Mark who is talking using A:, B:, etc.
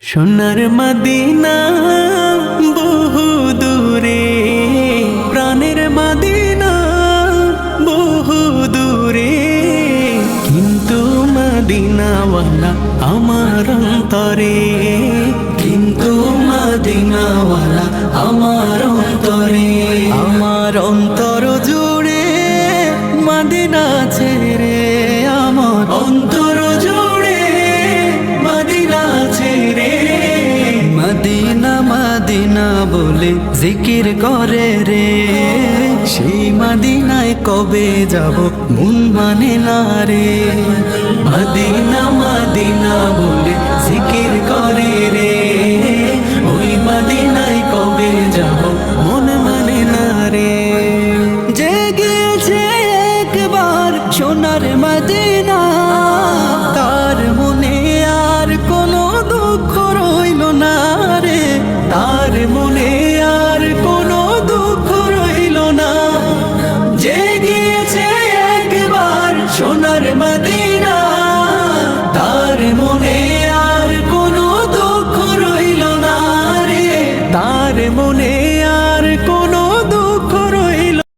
A: সোনার মদিনা বহু দূরে, প্রাণের মদিনা বহু দূরে, কিন্তু মদিনাওয়ালা আমার অন্তরে, কিন্তু মদিনাওয়ালা আমার অন্তরে, আমার অন্তর জুড়ে মদিনা ছেড়ে, আমার অন্তর জুড়ে মদিনা ছেড়ে, মদিনা মদিনা বলে জিকির করে রে, সেই মদিনায় কবে যাব মন মানে না রে, মদিনা মদিনা বলে জিকির করে রে, ওই মদিনায় কবে যাব মন মানে না রে। যে গিয়েছে একবার সোনার মদিনা, তার মনে আর কোনো দুঃখ রইল না রে, তার মনে আর কোনো দুঃখ রইল না। যে গিয়েছে একবার সোনার মদিনা,